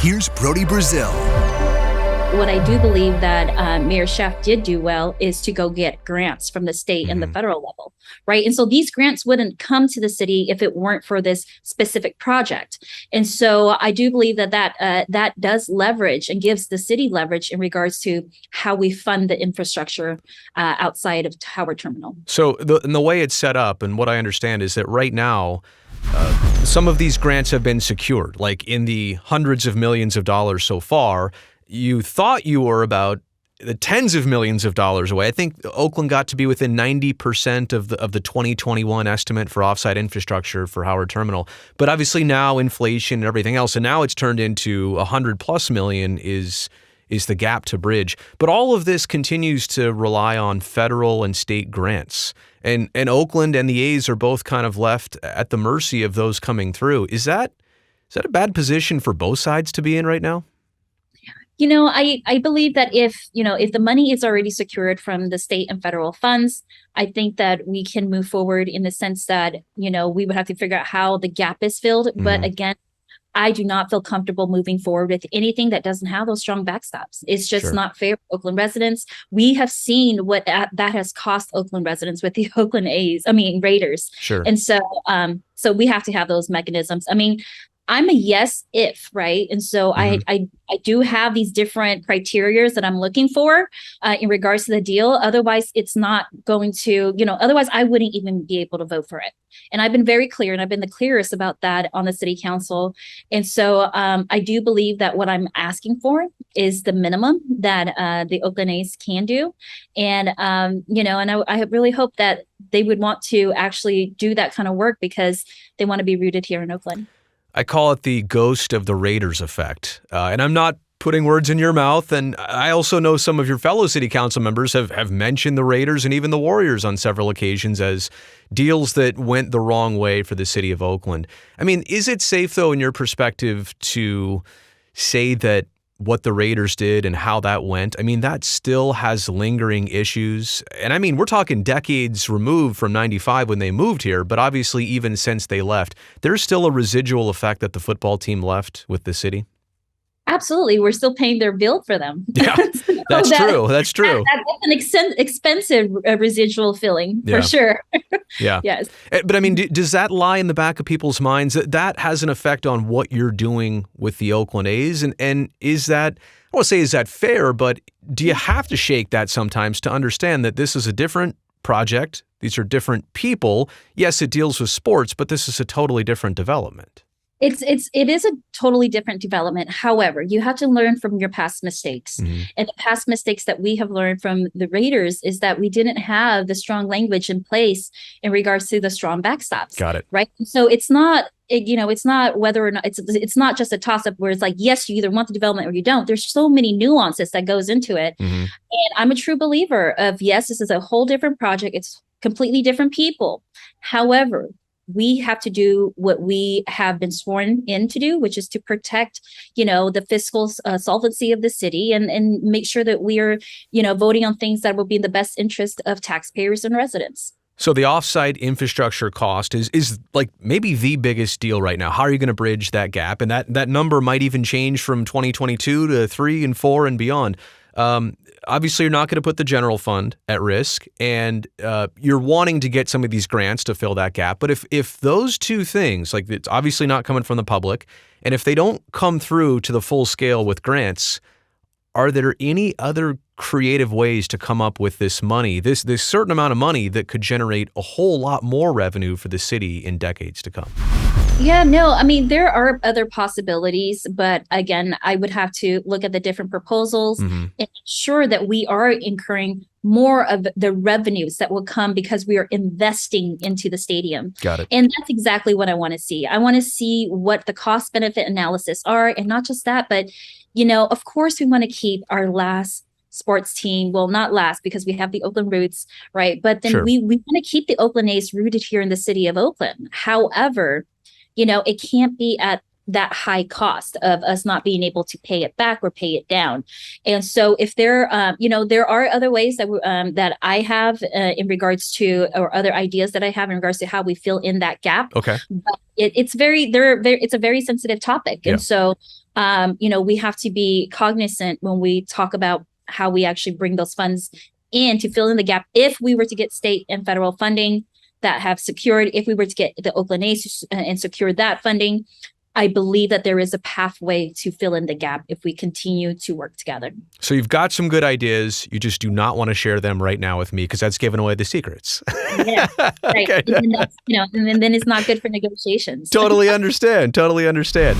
Here's Brody Brazil. What I do believe that Mayor Sheng did do well is to go get grants from the state and the federal level, right? And so these grants wouldn't come to the city if it weren't for this specific project. And so I do believe that does leverage and gives the city leverage in regards to how we fund the infrastructure outside of Howard Terminal. So the way it's set up, and what I understand is that right now, some of these grants have been secured, like in the hundreds of millions of dollars so far. You thought you were about the tens of millions of dollars away. I think Oakland got to be within 90% of the 2021 estimate for offsite infrastructure for Howard Terminal. But obviously now inflation and everything else, and now it's turned into $100+ million is the gap to bridge. But all of this continues to rely on federal and state grants. And Oakland and the A's are both kind of left at the mercy of those coming through. Is that a bad position for both sides to be in right now? You know, I believe that if the money is already secured from the state and federal funds, I think that we can move forward in the sense that, we would have to figure out how the gap is filled. But again, I do not feel comfortable moving forward with anything that doesn't have those strong backstops. It's just not fair for Oakland residents. We have seen what that has cost Oakland residents with the Raiders. Sure. And so we have to have those mechanisms. I mean, I'm a yes if, right? And so I do have these different criterias that I'm looking for in regards to the deal. Otherwise, it's not going to, otherwise I wouldn't even be able to vote for it. And I've been very clear, and I've been the clearest about that on the city council. And so I do believe that what I'm asking for is the minimum that the Oakland A's can do. And, and I really hope that they would want to actually do that kind of work because they want to be rooted here in Oakland. I call it the ghost of the Raiders effect. And I'm not putting words in your mouth. And I also know some of your fellow city council members have mentioned the Raiders and even the Warriors on several occasions as deals that went the wrong way for the city of Oakland. I mean, is it safe, though, in your perspective, to say that what the Raiders did and how that went, I mean, that still has lingering issues. And I mean, we're talking decades removed from 95 when they moved here, but obviously even since they left, there's still a residual effect that the football team left with the city. Absolutely. We're still paying their bill for them. Yeah, that's true. That's true. That's an expensive residual feeling for sure. Yeah. Yes. But I mean, does that lie in the back of people's minds that has an effect on what you're doing with the Oakland A's? And is that, I won't say is that fair, but do you have to shake that sometimes to understand that this is a different project? These are different people. Yes, it deals with sports, but this is a totally different development. It is a totally different development. However, you have to learn from your past mistakes. And the past mistakes that we have learned from the Raiders is that we didn't have the strong language in place in regards to the strong backstops. Got it. Right. So it's not, it's not whether or not it's not just a toss up where it's like, yes, you either want the development or you don't. There's so many nuances that goes into it. And I'm a true believer of, yes, this is a whole different project. It's completely different people. However, we have to do what we have been sworn in to do, which is to protect, the fiscal solvency of the city and make sure that we are, voting on things that will be in the best interest of taxpayers and residents. So the offsite infrastructure cost is like maybe the biggest deal right now. How are you going to bridge that gap? And that number might even change from 2022 to 3 and 4 and beyond. Obviously, you're not going to put the general fund at risk, and you're wanting to get some of these grants to fill that gap. But if those two things, like it's obviously not coming from the public, and if they don't come through to the full scale with grants, are there any other creative ways to come up with this money, this certain amount of money that could generate a whole lot more revenue for the city in decades to come? Yeah, no, I mean, there are other possibilities, but again, I would have to look at the different proposals and ensure that we are incurring more of the revenues that will come because we are investing into the stadium. Got it. And that's exactly what I want to see. I want to see what the cost benefit analysis are. And not just that, but, of course, we want to keep our last sports team. Well, not last because we have the Oakland roots, right? But then we want to keep the Oakland A's rooted here in the city of Oakland. However, it can't be at that high cost of us not being able to pay it back or pay it down. And so if there, there are other ways that I have in regards to, or other ideas that I have in regards to how we fill in that gap. Okay. But it's a very sensitive topic. Yeah. And so, we have to be cognizant when we talk about how we actually bring those funds in to fill in the gap. If we were to get state and federal funding that have secured, if we were to get the Oakland A's and secure that funding, I believe that there is a pathway to fill in the gap if we continue to work together. So you've got some good ideas. You just do not want to share them right now with me because that's giving away the secrets. Yeah, right. Okay. And then it's not good for negotiations. Totally understand. Totally understand.